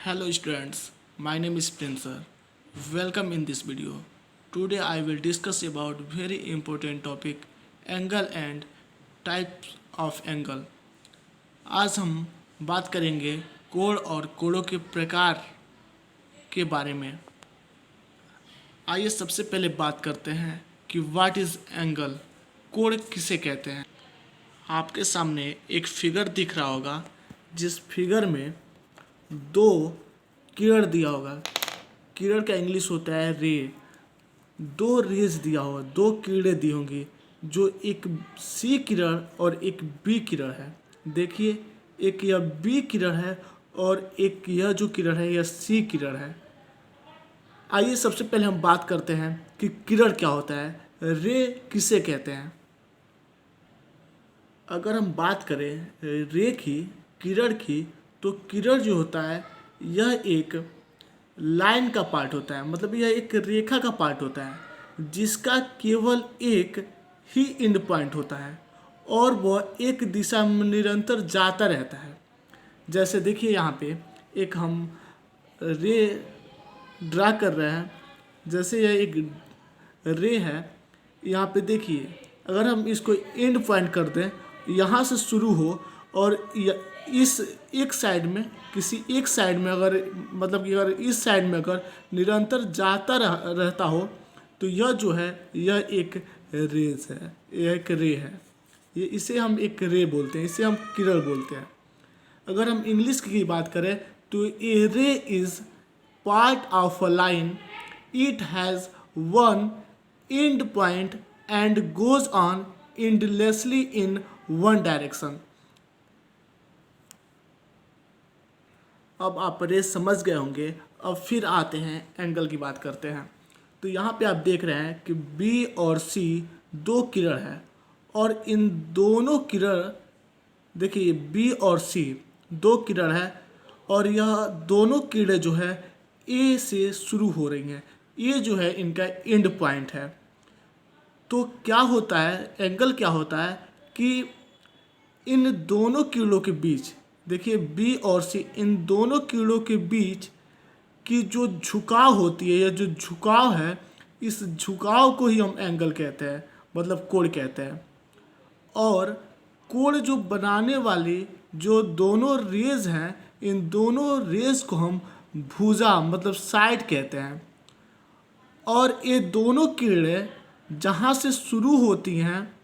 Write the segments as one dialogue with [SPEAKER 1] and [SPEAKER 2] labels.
[SPEAKER 1] Hello students, my name is Princer. Welcome in this video. Today I will discuss about very important topic angle and types of angle. आज हम बात करेंगे कोण और कोणों के प्रकार के बारे में। आइए सबसे पहले बात करते हैं कि व्हाट इज एंगल, कोण किसे कहते हैं। आपके सामने एक फिगर दिख रहा होगा जिस फिगर में दो किरण दिया होगा। किरण का इंग्लिश होता है रे। दो रेज दिया होगा, दो किरणें दी होंगी जो एक सी किरण और एक बी किरण है। देखिए, एक यह बी किरण है और एक यह जो किरण है यह सी किरण है। आइए सबसे पहले हम बात करते हैं कि किरण क्या होता है, रे किसे कहते हैं। अगर हम बात करें रे की, किरण की, तो किरण जो होता है यह एक लाइन का पार्ट होता है, मतलब यह एक रेखा का पार्ट होता है जिसका केवल एक ही एंड पॉइंट होता है और वह एक दिशा में निरंतर जाता रहता है। जैसे देखिए यहाँ पे एक हम रे ड्रा कर रहे हैं। जैसे यह एक रे है, यहाँ पे देखिए अगर हम इसको एंड पॉइंट कर दें, यहाँ से शुरू हो और इस एक साइड में, किसी एक साइड में अगर, मतलब कि अगर इस साइड में अगर निरंतर जाता रहता हो तो यह जो है यह एक रेज है, यह एक रे है। ये इसे हम एक रे बोलते हैं, इसे हम किरण बोलते हैं। अगर हम इंग्लिश की बात करें तो ए रे is part of a line, it has one and point and goes on endlessly in one direction. अब आप रेस समझ गए होंगे। अब फिर आते हैं एंगल की बात करते हैं। तो यहाँ पे आप देख रहे हैं कि बी और सी दो किरण है और इन दोनों किरण, देखिए बी और सी दो किरण है और यह दोनों किरणें जो है ए से शुरू हो रही हैं। ये जो है इनका एंड पॉइंट है। तो क्या होता है, एंगल क्या होता है कि इन दोनों किरणों के बीच, देखिए बी और सी, इन दोनों किरणों के बीच की जो झुकाव होती है या जो झुकाव है, इस झुकाव को ही हम एंगल कहते हैं, मतलब कोण कहते हैं। और कोण जो बनाने वाली जो दोनों रेज हैं, इन दोनों रेज को हम भुजा मतलब साइड कहते हैं। और ये दोनों किरणें जहाँ से शुरू होती हैं,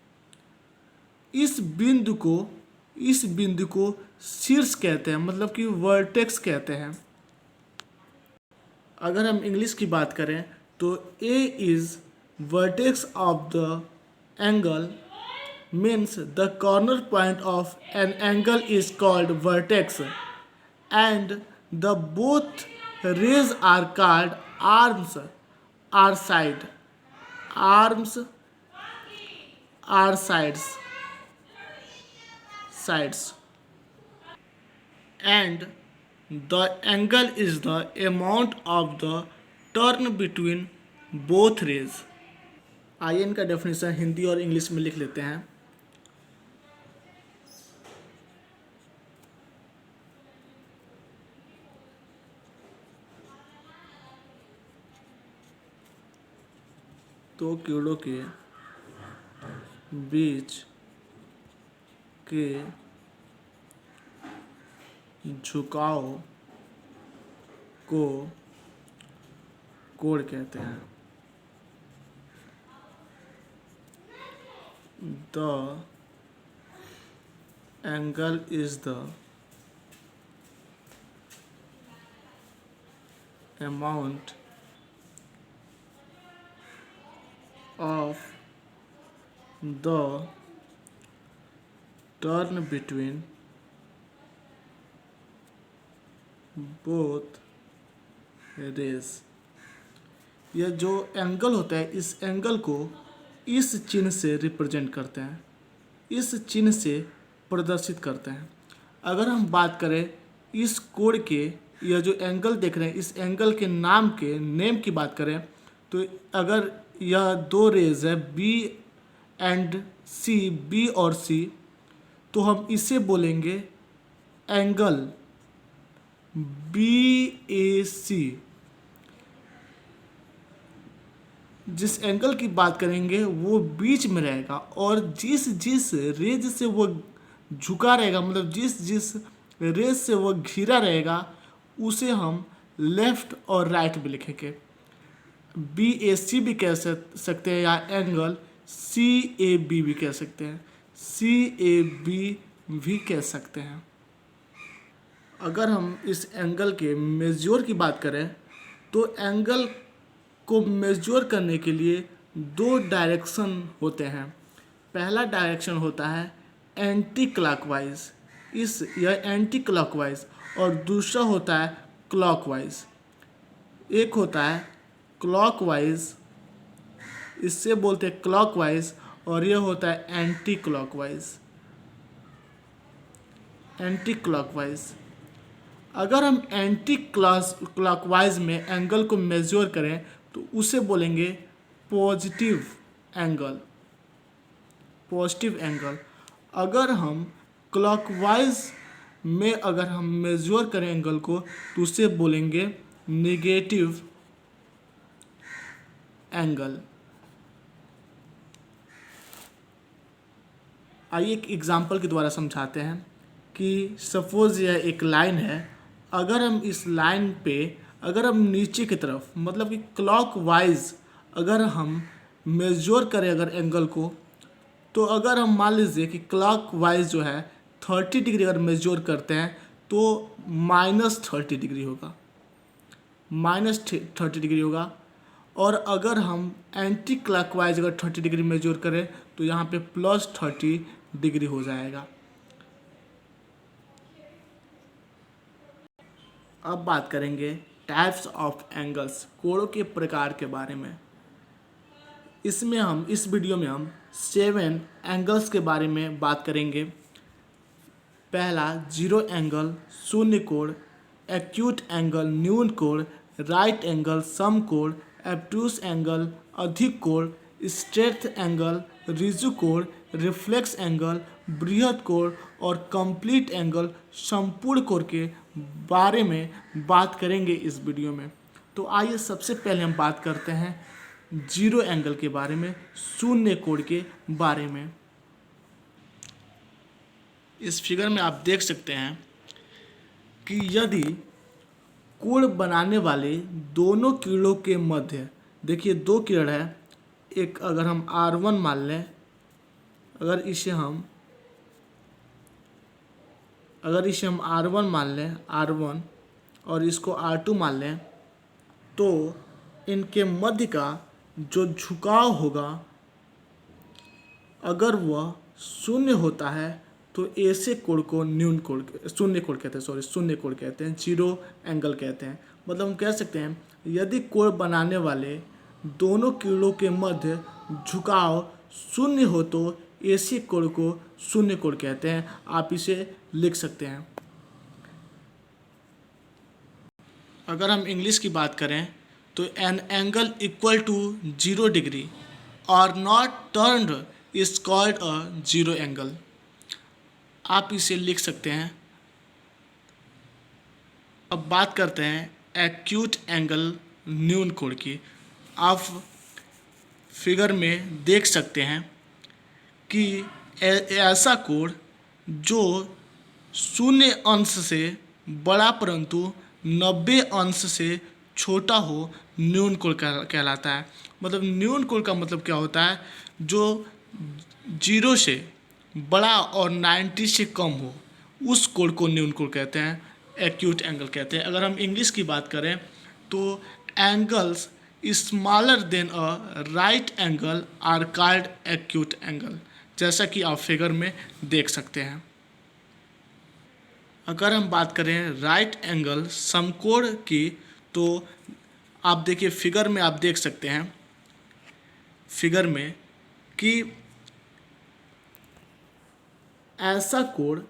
[SPEAKER 1] इस बिंदु को शीर्ष कहते हैं, मतलब कि वर्टेक्स कहते हैं। अगर हम इंग्लिश की बात करें तो A is vertex of the angle, means the corner point of an angle is called vertex and the both rays are called arms or side, arms are sides and the angle is the amount of the turn between both rays। आइए इनका definition Hindi और English में लिख लेते हैं। दो किरणों के बीच के झुकाव को कोण कहते हैं। The angle is the amount of the turn between both rays। यह जो एंगल होता है, इस एंगल को इस चिन्ह से रिप्रेजेंट करते हैं, इस चिन्ह से प्रदर्शित करते हैं। अगर हम बात करें इस कोण के, यह जो एंगल देख रहे हैं, इस एंगल के नेम की बात करें तो अगर यह दो रेज है बी एंड सी, बी और सी, तो हम इसे बोलेंगे एंगल बी BAC, जिस एंगल की बात करेंगे वो बीच में रहेगा, और जिस जिस रेज से वो झुका रहेगा, मतलब जिस जिस रेज से वो घिरा रहेगा, उसे हम लेफ्ट और राइट भी लिखेंगे। BAC भी कह सकते हैं, या एंगल CAB भी कह सकते हैं, CAB भी कह सकते हैं। अगर हम इस एंगल के मेज्योर की बात करें तो एंगल को मेज्योर करने के लिए दो डायरेक्शन होते हैं। पहला डायरेक्शन होता है एंटी क्लॉकवाइज, यह एंटी क्लॉकवाइज, और दूसरा होता है क्लॉकवाइज। एक होता है क्लॉकवाइज, इससे बोलते हैं क्लॉकवाइज, और यह होता है एंटी क्लॉकवाइज। एंटी क्लॉकवाइज, अगर हम एंटी क्लॉकवाइज में एंगल को मेजर करें तो उसे बोलेंगे पॉजिटिव एंगल। Positive angle. अगर हम क्लॉकवाइज में अगर हम मेजर करें एंगल को तो उसे बोलेंगे नेगेटिव एंगल। आइए एक एग्जांपल के द्वारा समझाते हैं कि सपोज यह एक लाइन है। अगर हम इस लाइन पे अगर हम नीचे की तरफ मतलब कि क्लॉकवाइज अगर हम मेजर करें अगर एंगल को, तो अगर हम मान लीजिए कि क्लॉकवाइज जो है 30 डिग्री अगर मेजर करते हैं तो -30 डिग्री होगा, -30 डिग्री होगा। और अगर हम एंटी क्लॉकवाइज अगर 30 डिग्री मेजर करें तो यहाँ पे +30 डिग्री हो जाएगा। अब बात करेंगे टाइप्स ऑफ एंगल्स, कोणों के प्रकार के बारे में। इसमें हम इस वीडियो में हम 7 एंगल्स के बारे में बात करेंगे। पहला जीरो एंगल, शून्य कोण, एक्यूट एंगल, न्यून कोण, राइट एंगल, सम कोण, एब्ट्यूस एंगल, अधिक कोण, स्ट्रेट एंगल, रिजु कोण, रिफ्लेक्स एंगल, बृहद कोण और कंप्लीट एंगल, संपूर्ण कोण के बारे में बात करेंगे इस वीडियो में। तो आइए सबसे पहले हम बात करते हैं जीरो एंगल के बारे में, शून्य कोण के बारे में। इस फिगर में आप देख सकते हैं कि यदि कोण बनाने वाले दोनों किरणों के मध्य, देखिए दो किरण है, एक अगर हम R1 मान लें, अगर इसे हम R1 मान लें, R1, और इसको R2 मान लें, तो इनके मध्य का जो झुकाव होगा अगर वह शून्य होता है तो ऐसे कोण को न्यून कोण, शून्य कोण कहते हैं, शून्य कोण कहते हैं, जीरो एंगल कहते हैं। मतलब हम कह सकते हैं यदि कोण बनाने वाले दोनों किरणों के मध्य झुकाव शून्य हो तो ऐसे कोण को शून्य कोण कहते हैं। आप इसे लिख सकते हैं। अगर हम इंग्लिश की बात करें तो an angle equal to 0 degree और not turned is called a zero angle. आप इसे लिख सकते हैं। अब बात करते हैं एक्यूट एंगल, न्यून कोण की। आप फिगर में देख सकते हैं कि ऐसा कोण जो 0 अंश से बड़ा परंतु 90 अंश से छोटा हो, न्यून कोण कहलाता है। मतलब न्यून कोण का मतलब क्या होता है, जो 0 से बड़ा और 90 से कम हो, उस कोण को न्यून कोण कहते हैं, एक्यूट एंगल कहते हैं। अगर हम इंग्लिश की बात करें तो angles smaller than a right angle are called acute angle, जैसा कि आप फिगर में देख सकते हैं। अगर हम बात करें राइट एंगल समकोण की तो आप देखिए फिगर में आप देख सकते हैं फिगर में कि ऐसा कोण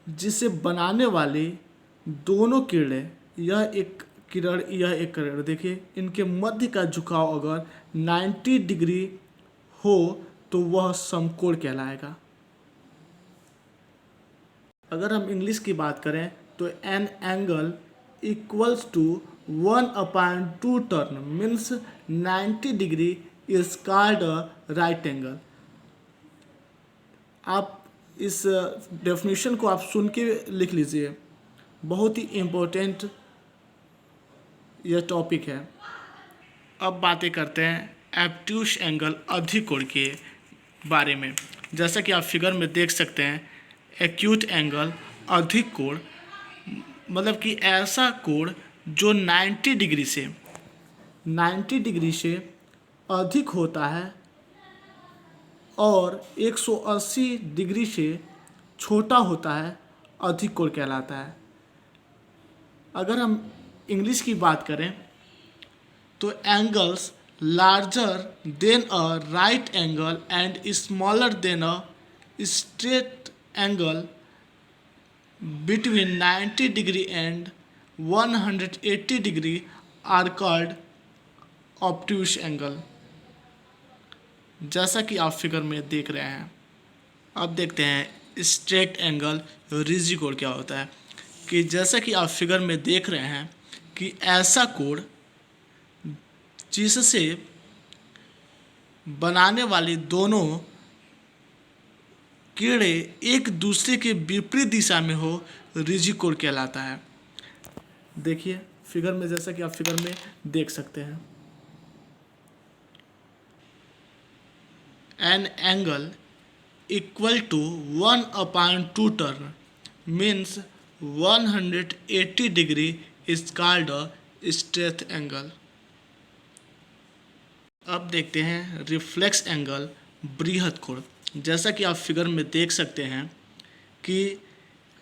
[SPEAKER 1] जिसे बनाने वाले दोनों किरणें, यह एक किरण, देखिए इनके मध्य का झुकाव अगर 90 डिग्री हो तो वह समकोण कहलाएगा। अगर हम इंग्लिश की बात करें तो an angle equals to 1/2 turn means 90 degree is called a right angle. आप इस डेफिनेशन को आप सुन के लिख लीजिए, बहुत ही इम्पोर्टेंट यह टॉपिक है। अब बातें करते हैं एब्ट्यूस एंगल अधिक कोण के बारे में। जैसा कि आप फिगर में देख सकते हैं, एक्यूट एंगल अधिक कोण मतलब कि ऐसा कोण जो 90 डिग्री से अधिक होता है और 180 डिग्री से छोटा होता है, अधिक कोण कहलाता है। अगर हम इंग्लिश की बात करें तो angles larger than a right angle and smaller than a straight angle between 90 degree and 180 degree are called obtuse angle। जैसा कि आप फिगर में देख रहे हैं, अब देखते हैं स्ट्रेट एंगल रिजिड कोण क्या होता है। कि जैसा कि आप फिगर में देख रहे हैं कि ऐसा कोण जिससे बनाने वाली दोनों किरणें एक दूसरे के विपरीत दिशा में हो, रिजिड कोण कहलाता है। देखिए फिगर में, जैसा कि आप फिगर में देख सकते हैं, an angle equal to 1/2 turn means 180 degree is called a straight angle. अब देखते हैं रिफ्लेक्स एंगल बृहद कोण। जैसा कि आप फिगर में देख सकते हैं कि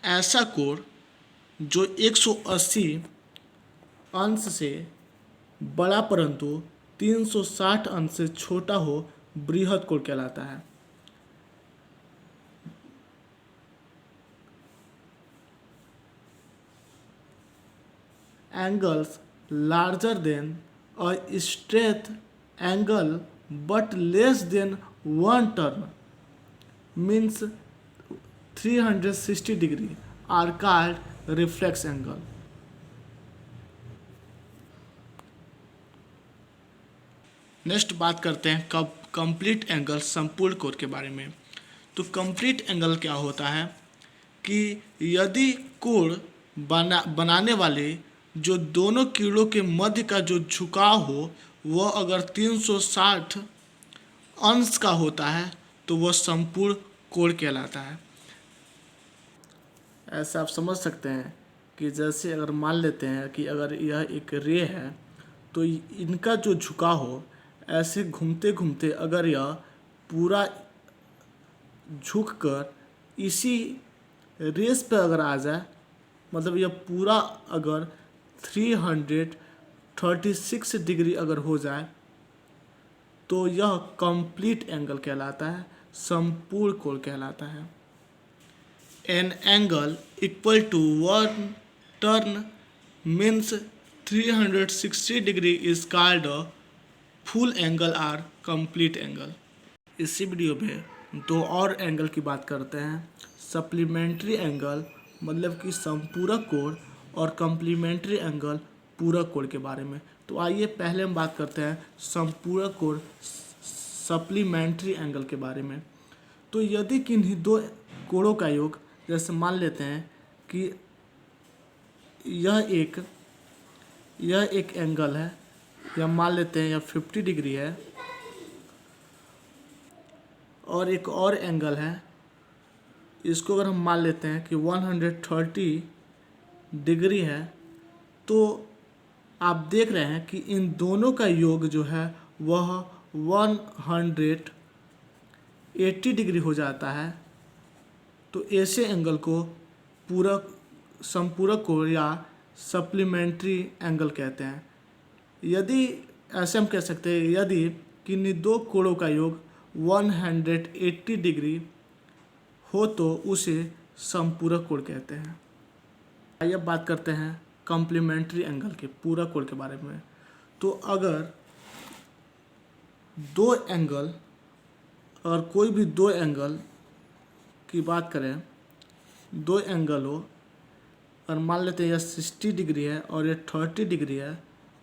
[SPEAKER 1] ऐसा कोण जो 180 अंश से बड़ा परंतु 360 अंश से छोटा हो, बृहद कोण कहलाता है। Angles larger than a straight angle but less than 1 turn means 360 degree are called reflex angle. Next बात करते हैं कंप्लीट एंगल संपूर्ण कोण के बारे में। तो कंप्लीट एंगल क्या होता है कि यदि कोण बनाने वाले जो दोनों किरणों के मध्य का जो झुकाव हो वह अगर 360 अंश का होता है तो वह संपूर्ण कोण कहलाता है। ऐसा आप समझ सकते हैं कि जैसे अगर मान लेते हैं कि अगर यह एक रे है तो इनका जो झुकाव हो, ऐसे घूमते घूमते अगर यह पूरा झुककर इसी रेस पे अगर आ जाए, मतलब यह पूरा अगर 336 डिग्री अगर हो जाए तो यह कंप्लीट एंगल कहलाता है, संपूर्ण कोण कहलाता है। An angle equal to 1 turn means 360 degree is called a full angle or complete angle. इसी वीडियो में दो और एंगल की बात करते हैं, सप्लीमेंट्री एंगल मतलब कि संपूरक कोण और कम्प्लीमेंट्री एंगल पूरक कोण के बारे में। तो आइए पहले हम बात करते हैं संपूरक कोण सप्लीमेंट्री एंगल के बारे में। तो यदि किन्हीं दो कोणों का योग, जैसे मान लेते हैं कि यह एक एंगल है, या मान लेते हैं यह 50 डिग्री है और एक और एंगल है, इसको अगर हम मान लेते हैं कि 130 डिग्री है, तो आप देख रहे हैं कि इन दोनों का योग जो है वह 180 डिग्री हो जाता है। तो ऐसे एंगल को संपूरक कोण या सप्लीमेंट्री एंगल कहते हैं। यदि ऐसे हम कह सकते हैं, यदि किन्हीं दो कोणों का योग 180 डिग्री हो तो उसे संपूरक कोण कहते हैं। आइए अब बात करते हैं कॉम्प्लीमेंट्री एंगल के पूरक कोण के बारे में। तो अगर दो एंगल और कोई भी दो एंगल की बात करें, दो एंगल हो और मान लेते हैं यह 60 डिग्री है और ये 30 डिग्री है।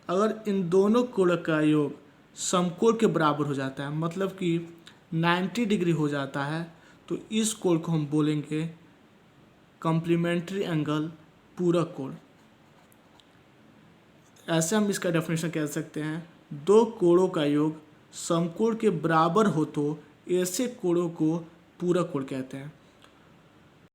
[SPEAKER 1] अगर इन दोनों कोण का योग समकोण के बराबर हो जाता है, मतलब कि 90 डिग्री हो जाता है, तो इस कोण को हम बोलेंगे कॉम्प्लीमेंट्री एंगल, पूरक कोण। ऐसे हम इसका डेफिनेशन कह सकते हैं, दो कोणों का योग समकोण के बराबर हो तो ऐसे कोणों को पूरक कोण कहते हैं।